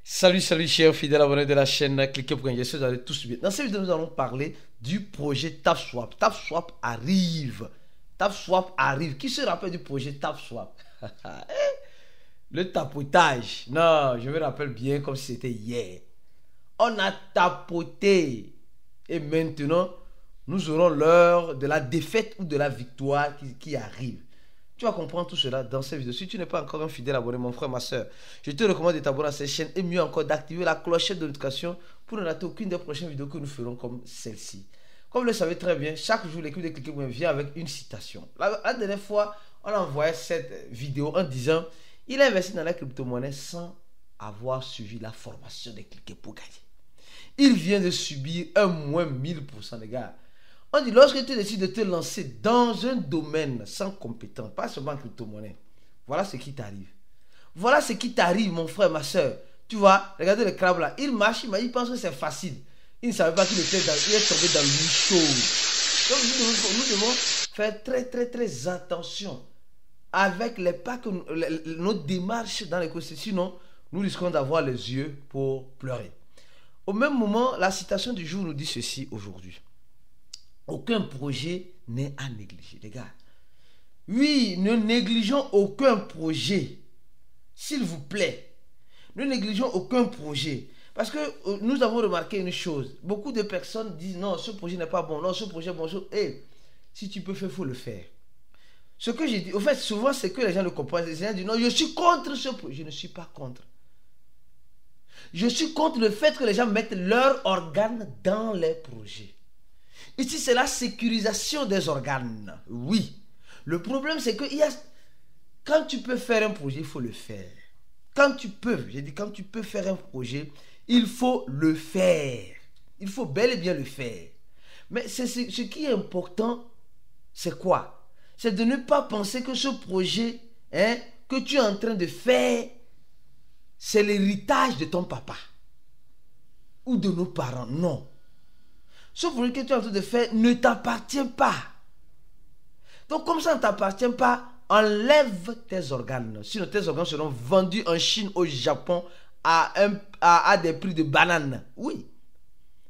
Salut chers fidèles abonnés de la chaîne, cliquez pour gagner, vous allez tous bien. Dans cette vidéo, nous allons parler du projet TapSwap. TapSwap arrive. TapSwap arrive. Qui se rappelle du projet TapSwap? Le tapotage. Non, je me rappelle bien comme si c'était hier. On a tapoté. Et maintenant, nous aurons l'heure de la défaite ou de la victoire qui arrive. Tu vas comprendre tout cela dans cette vidéo. Si tu n'es pas encore un fidèle abonné, mon frère, ma soeur, je te recommande de t'abonner à cette chaîne et mieux encore d'activer la clochette de notification pour ne rater aucune des prochaines vidéos que nous ferons comme celle-ci. Comme vous le savez très bien, chaque jour, l'équipe de Cliquez vient avec une citation. La dernière fois, on a envoyé cette vidéo en disant il a investi dans la crypto-monnaie sans avoir suivi la formation de Cliquez pour gagner. Il vient de subir un moins 1000%, les gars. On dit, lorsque tu décides de te lancer dans un domaine sans compétence, pas seulement en crypto-monnaie, voilà ce qui t'arrive. Voilà ce qui t'arrive, mon frère, ma soeur. Tu vois, regardez le crabe là. Il marche, il pense que c'est facile. Il ne savait pas qu'il est tombé dans une chose. Donc, nous devons faire très attention avec les pas que nos démarches dans l'écosystème. Sinon, nous risquons d'avoir les yeux pour pleurer. Au même moment, la citation du jour nous dit ceci aujourd'hui. Aucun projet n'est à négliger, les gars. Oui, ne négligeons aucun projet. S'il vous plaît. Ne négligeons aucun projet. Parce que nous avons remarqué une chose. Beaucoup de personnes disent non, ce projet n'est pas bon. Non, ce projet est bon. Si tu peux faire, il faut le faire. Ce que j'ai dit, au fait, souvent, c'est que les gens ne comprennent pas. Les gens disent non, je suis contre ce projet. Je ne suis pas contre. Je suis contre le fait que les gens mettent leurs organes dans les projets. Ici, c'est la sécurisation des organes. Oui. Le problème, c'est que quand tu peux faire un projet, il faut le faire. Quand tu peux faire un projet, il faut le faire. Il faut bel et bien le faire. Mais ce qui est important, c'est quoi? C'est de ne pas penser que ce projet que tu es en train de faire, c'est l'héritage de ton papa ou de nos parents. Non. Ce projet que tu es en train de faire ne t'appartient pas. Donc, comme ça ne t'appartient pas, enlève tes organes. Sinon, tes organes seront vendus en Chine, au Japon, à des prix de bananes. Oui.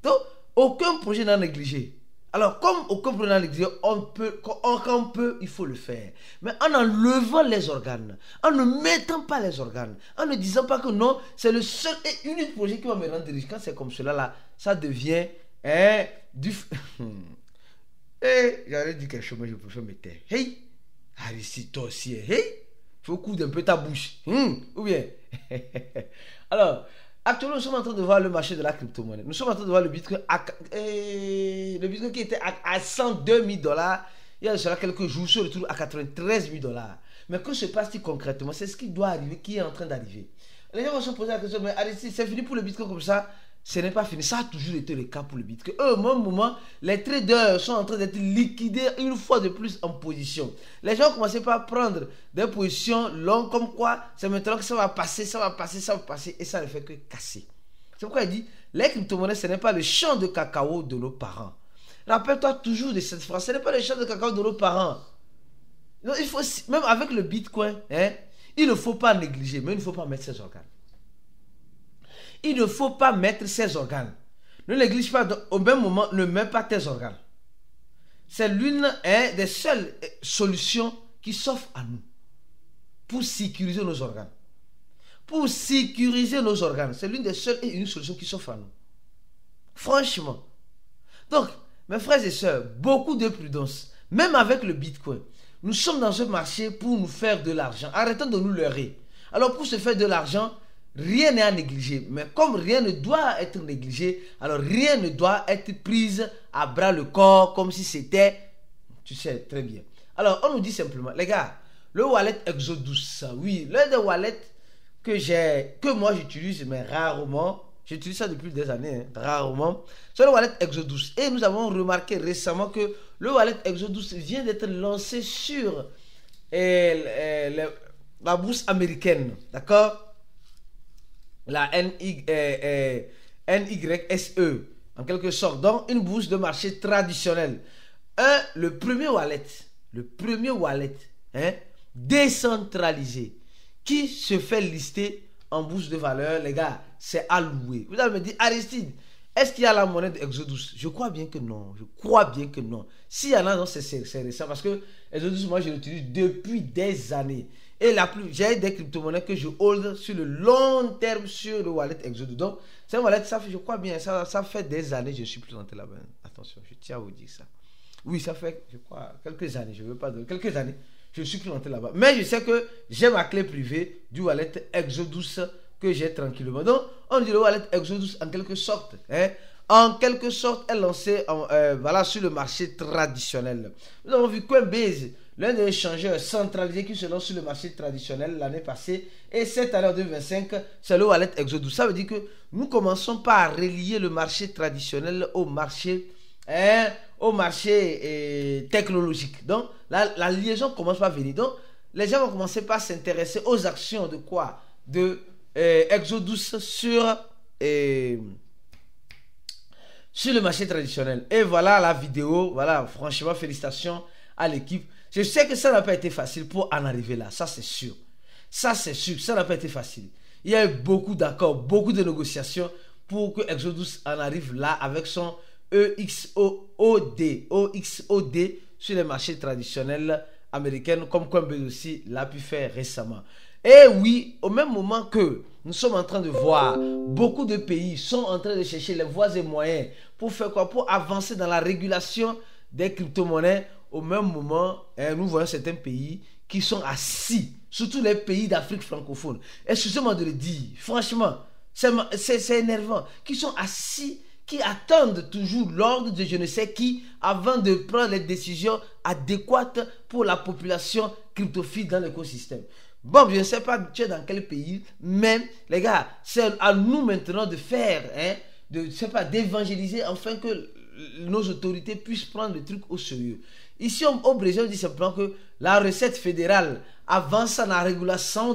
Donc, aucun projet n'est négligé. Alors, comme aucun projet n'est négligé, quand on peut, il faut le faire. Mais en enlevant les organes, en ne mettant pas les organes, en ne disant pas que non, c'est le seul et unique projet qui va me rendre riche. Quand c'est comme cela, là, ça devient... j'allais dire quelque chose, mais je préfère me taire. Hey, Aristide, toi aussi, hey, faut coudre un peu ta bouche. Ou bien. Alors, actuellement, nous sommes en train de voir le marché de la crypto-monnaie. Nous sommes en train de voir le Bitcoin, le Bitcoin qui était à 102 000 $. Il y a cela quelques jours, se retrouve à 93 000 $. Mais que se passe-t-il concrètement? C'est ce qui doit arriver, qui est en train d'arriver. Les gens vont se poser la question, mais Aristide, c'est fini pour le Bitcoin comme ça? Ce n'est pas fini. Ça a toujours été le cas pour le Bitcoin. Au même moment, les traders sont en train d'être liquidés une fois de plus en position. Les gens ont commencé par prendre des positions longues comme quoi c'est maintenant que ça va passer, et ça ne fait que casser. C'est pourquoi il dit, les crypto-monnaies, ce n'est pas le champ de cacao de nos parents. Rappelle-toi toujours de cette phrase, ce n'est pas le champ de cacao de nos parents. Donc, il faut, même avec le Bitcoin, il ne faut pas négliger, mais il ne faut pas mettre ses organes. Il ne faut pas mettre ses organes. Ne néglige pas, au même moment, ne mets pas tes organes. C'est l'une des seules solutions qui s'offrent à nous pour sécuriser nos organes. Pour sécuriser nos organes, c'est l'une des seules et une solution qui s'offre à nous. Franchement. Donc, mes frères et sœurs, beaucoup de prudence. Même avec le Bitcoin, nous sommes dans ce marché pour nous faire de l'argent. Arrêtons de nous leurrer. Alors, pour se faire de l'argent, rien n'est à négliger. Mais comme rien ne doit être négligé, alors rien ne doit être pris à bras le corps comme si c'était... Tu sais très bien. Alors, on nous dit simplement, les gars, le wallet Exodus, oui, l'un des wallets que moi j'utilise, mais rarement, j'utilise ça depuis des années, rarement, c'est le wallet Exodus. Et nous avons remarqué récemment que le wallet Exodus vient d'être lancé sur la bourse américaine, d'accord? La NYSE, en quelque sorte, donc une bourse de marché traditionnelle. Le premier wallet décentralisé qui se fait lister en bourse de valeur, les gars, c'est alloué. Vous allez me dire, Aristide, est-ce qu'il y a la monnaie d'Exodus? Je crois bien que non. Je crois bien que non. S'il y en a, c'est récent. Parce que Exodus, moi, je l'utilise depuis des années. Et j'ai des crypto-monnaies que je hold sur le long terme sur le wallet Exodus. Donc, c'est un wallet, ça fait, je crois bien, ça fait des années que je suis présenté là-bas. Attention, je tiens à vous dire ça. Oui, ça fait, je crois, quelques années. Je ne veux pas donner. Quelques années, je suis présenté là-bas. Mais je sais que j'ai ma clé privée du wallet Exodus que j'ai tranquillement. Donc, on dit le wallet Exodus en quelque sorte. En quelque sorte, est lancé voilà, sur le marché traditionnel. Nous avons vu Coinbase, l'un des échangeurs centralisés qui se lance sur le marché traditionnel l'année passée. Et cette année en 2025, c'est le wallet Exodus. Ça veut dire que nous commençons par relier le marché traditionnel au marché technologique. Donc, la liaison commence par venir. Donc, les gens vont commencer par s'intéresser aux actions de quoi? De Exodus sur le marché traditionnel. Et voilà la vidéo. Voilà, franchement, félicitations à l'équipe. Je sais que ça n'a pas été facile pour en arriver là. Ça, c'est sûr. Ça, c'est sûr. Ça n'a pas été facile. Il y a eu beaucoup d'accords, beaucoup de négociations pour que Exodus en arrive là avec son OXOD sur les marchés traditionnels américains, comme Coinbase aussi l'a pu faire récemment. Et oui, au même moment que nous sommes en train de voir, beaucoup de pays sont en train de chercher les voies et moyens pour faire quoi? Pour avancer dans la régulation des crypto-monnaies. Au même moment, nous voyons certains pays qui sont assis, surtout les pays d'Afrique francophone. Excusez-moi de le dire, franchement, c'est énervant. Qui sont assis, qui attendent toujours l'ordre de je ne sais qui avant de prendre les décisions adéquates pour la population cryptophile dans l'écosystème. Bon, je ne sais pas tu es dans quel pays, mais les gars, c'est à nous maintenant de faire, d'évangéliser afin que nos autorités puissent prendre le truc au sérieux. Ici, au Brésil, on dit simplement que la recette fédérale avance dans la régulation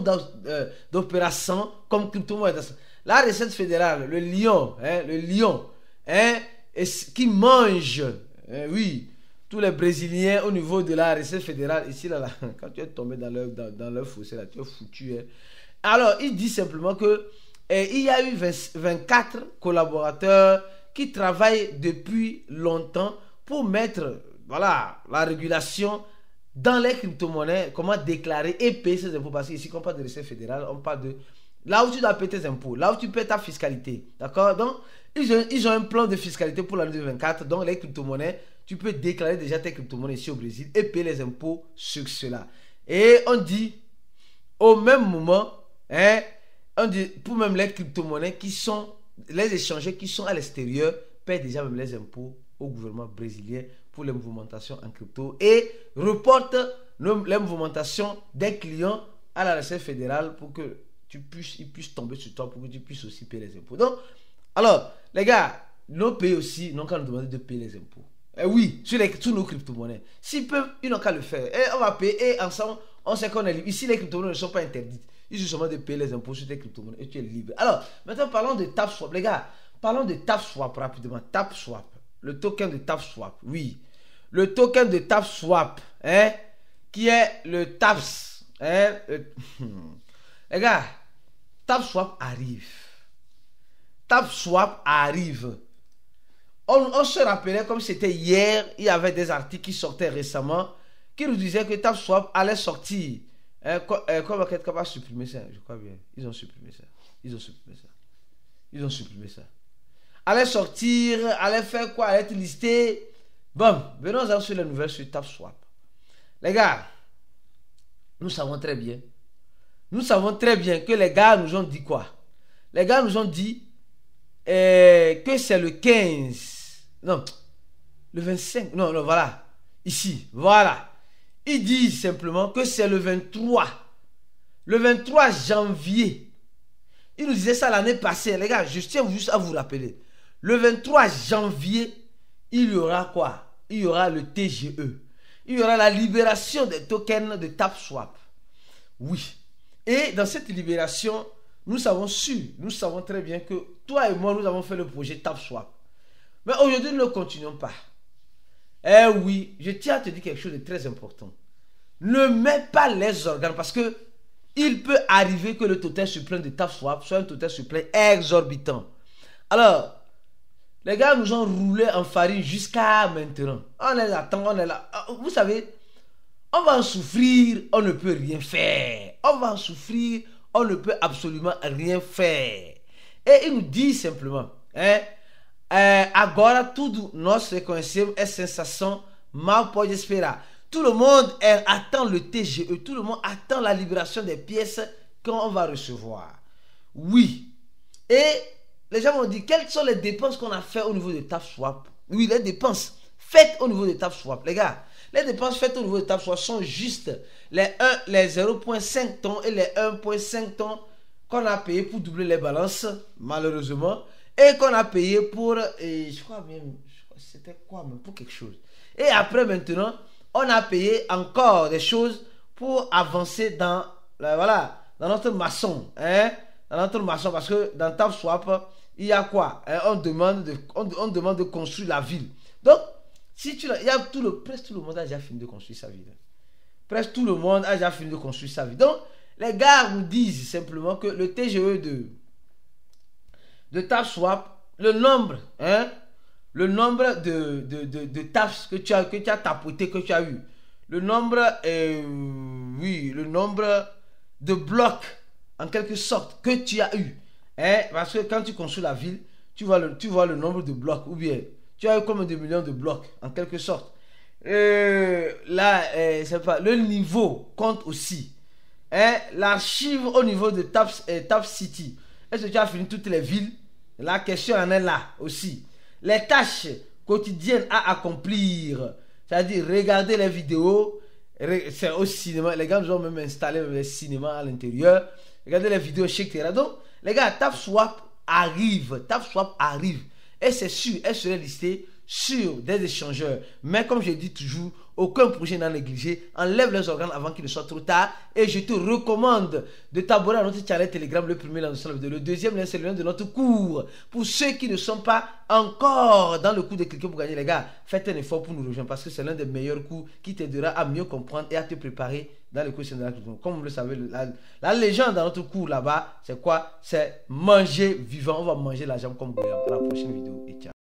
d'opérations comme crypto-monnaie. La recette fédérale, le lion, qui mange, oui, tous les Brésiliens au niveau de la recette fédérale, ici, là, quand tu es tombé dans leur fossé, là, tu es foutu. Alors, il dit simplement que il y a eu 24 collaborateurs qui travaillent depuis longtemps pour mettre la régulation dans les crypto-monnaies, comment déclarer et payer ses impôts. Parce qu'ici, quand on parle de recette fédérale, on parle de là où tu dois payer tes impôts, là où tu paies ta fiscalité. D'accord? Donc, ils ont un plan de fiscalité pour l'année 2024. Donc, les crypto-monnaies, tu peux déclarer déjà tes crypto-monnaies ici au Brésil et payer les impôts sur cela. Et on dit, au même moment, on dit, pour même les crypto-monnaies qui sont, les échangeurs qui sont à l'extérieur, paient déjà même les impôts au gouvernement brésilien pour les mouvementations en crypto et reportent les mouvementations des clients à la recette fédérale pour que ils puissent tomber sur toi, pour que tu puisses aussi payer les impôts. Donc, alors, les gars, nos pays aussi n'ont qu'à nous demander de payer les impôts. Oui, sur nos crypto-monnaies. S'ils peuvent, ils n'ont qu'à le faire. Et on va payer, et ensemble, on sait qu'on est libre. Ici, les crypto-monnaies ne sont pas interdites. Il suffit seulement de payer les impôts sur tes crypto-monnaies et tu es libre. Alors, maintenant, parlons de TapSwap. Les gars, parlons de TapSwap rapidement. TapSwap. Le token de TapSwap. Oui. Le token de TapSwap. Qui est le TAPS. Les gars, TapSwap arrive. TapSwap arrive. On se rappelait comme c'était hier, il y avait des articles qui sortaient récemment qui nous disaient que TapSwap allait sortir. Comment quelqu'un va supprimer ça? Je crois bien. Ils ont supprimé ça. Allait sortir, allait faire quoi? Allait être listé. Bon, venons-en sur les nouvelles sur TapSwap. Les gars, nous savons très bien que les gars nous ont dit quoi? Les gars nous ont dit que c'est le 15. Non, le 25. Non, voilà. Ici, voilà. Ils disent simplement que c'est le 23. Le 23 janvier. Ils nous disaient ça l'année passée. Les gars, je tiens juste à vous rappeler. Le 23 janvier, il y aura quoi? Il y aura le TGE. Il y aura la libération des tokens de TapSwap. Oui. Et dans cette libération, nous savons très bien que toi et moi, nous avons fait le projet TapSwap. Mais aujourd'hui, nous ne continuons pas. Eh oui, je tiens à te dire quelque chose de très important. Ne mets pas les organes parce que il peut arriver que le total supplément de TapSwap soit un total supplément exorbitant. Alors, les gars nous ont roulé en farine jusqu'à maintenant. On est là, on est là. Vous savez, on va en souffrir, on ne peut rien faire. On va en souffrir, on ne peut absolument rien faire. Et il nous dit simplement, agora tudo nós reconhecemos é sensação, mal pode esperar. Tout le monde attend le TGE, tout le monde attend la libération des pièces qu'on va recevoir. Oui. Et les gens m'ont dit, quelles sont les dépenses qu'on a fait au niveau de TapSwap? Oui, les dépenses faites au niveau de TapSwap. Les gars, les dépenses faites au niveau de TapSwap sont juste les 0,5 tonnes et les 1,5 tonnes qu'on a payé pour doubler les balances, malheureusement, et qu'on a payé pour, je crois c'était quoi même, pour quelque chose. Et après maintenant, on a payé encore des choses pour avancer dans, voilà, dans notre maçon, dans notre maçon, parce que dans TapSwap, il y a quoi? On demande de construire la ville. Donc, si tu il y a presque tout le monde a déjà fini de construire sa ville. Presque tout le monde a déjà fini de construire sa ville. Donc, les gars vous disent simplement que le TGE de TapSwap, le nombre de taps que tu as tapoté, que tu as eu, le nombre de blocs en quelque sorte que tu as eu, parce que quand tu construis la ville, tu vois le nombre de blocs, ou bien tu as eu combien de millions de blocs en quelque sorte. Là, c'est pas, le niveau compte aussi. L'archive au niveau de Tap City, est-ce que tu as fini toutes les villes? La question en est là aussi. Les tâches quotidiennes à accomplir, c'est-à-dire regarder les vidéos, c'est au cinéma. Les gars nous ont même installé les cinémas à l'intérieur. Regardez les vidéos, etc. Donc, les gars, TapSwap arrive. Et c'est sûr, elle serait listée sur des échangeurs. Mais comme je dis toujours, aucun projet n'a négligé. Enlève les organes avant qu'il ne soit trop tard. Et je te recommande de t'abonner à notre channel Telegram, le premier lien de la vidéo. Le deuxième lien, c'est le lien de notre cours. Pour ceux qui ne sont pas encore dans le cours de cliquer pour gagner, les gars, faites un effort pour nous rejoindre parce que c'est l'un des meilleurs cours qui t'aidera à mieux comprendre et à te préparer dans le cours de la culture. Comme vous le savez, la légende dans notre cours là-bas, c'est quoi? C'est manger vivant. On va manger la jambe comme Goyam. À la prochaine vidéo et ciao.